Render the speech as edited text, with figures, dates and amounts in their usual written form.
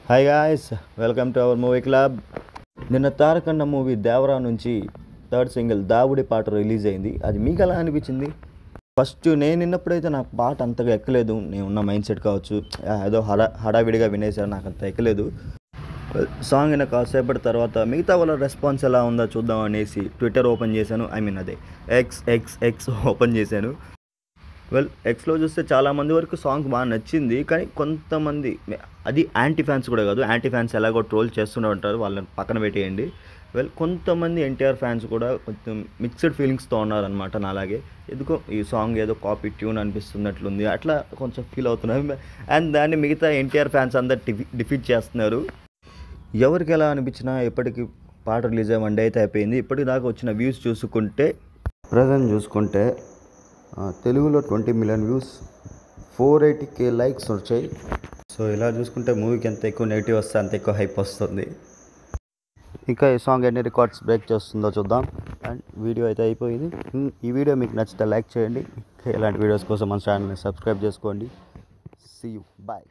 Hi guys, welcome to our movie club. నిన్న తారకన్న movie Devara నుంచి third single దావుడి పాట release అయింది. అది మీకు ఎలా అనిపించింది? ఫస్ట్ నేను విన్నప్పుడైతే నాకు పాట అంతగా ఎక్కలేదు. నేను ఉన్న మైండ్ సెట్ కావచ్చు, ఏదో హడావిడిగా వినేసాను, నాకు అంత ఎక్కలేదు. సాంగ్ అయిన కాసేపటి తర్వాత మిగతా వాళ్ళ రెస్పాన్స్ ఎలా ఉందో చూద్దాం అనేసి ట్విట్టర్ ఓపెన్ చేశాను. అదే ఎక్స్ ఓపెన్ చేశాను. ఎక్స్లో చూస్తే చాలామంది వరకు సాంగ్ బాగా నచ్చింది. కానీ కొంతమంది, అది యాంటీ ఫ్యాన్స్ కూడా కాదు, యాంటీ ఫ్యాన్స్ ఎలాగో ట్రోల్ చేస్తూనే ఉంటారు, వాళ్ళని పక్కన పెట్టేయండి. కొంతమంది ఎన్టీఆర్ ఫ్యాన్స్ కూడా కొంచెం మిక్స్డ్ ఫీలింగ్స్తో ఉన్నారనమాట. నాలాగే ఎందుకో ఈ సాంగ్ ఏదో కాపీ ట్యూన్ అనిపిస్తున్నట్లుంది, అట్లా కొంచెం ఫీల్ అవుతున్నారు. అండ్ దాన్ని మిగతా ఎన్టీఆర్ ఫ్యాన్స్ అందరు డిఫీట్ చేస్తున్నారు. ఎవరికి ఎలా అనిపించినా ఎప్పటికీ పాట రిలీజ్ అయ్యి 1 డే అయితే అయిపోయింది. ఇప్పటిదాకా వచ్చిన వ్యూస్ ప్రజెంట్ చూసుకుంటే తెలుగులో 20 మిలియన్ వ్యూస్, 480K లైక్స్ వచ్చాయి. సో ఇలా చూసుకుంటే మూవీకి ఎంత ఎక్కువ నెగిటివ్ వస్తే అంత ఎక్కువ హైప్ వస్తుంది. ఇంకా ఈ సాంగ్ ఎన్ని రికార్డ్స్ బ్రేక్ చేస్తుందో చూద్దాం. అండ్ వీడియో అయితే అయిపోయింది. ఈ వీడియో మీకు నచ్చితే లైక్ చేయండి. ఇలాంటి వీడియోస్ కోసం మన ఛానల్ని సబ్స్క్రైబ్ చేసుకోండి. See you, bye.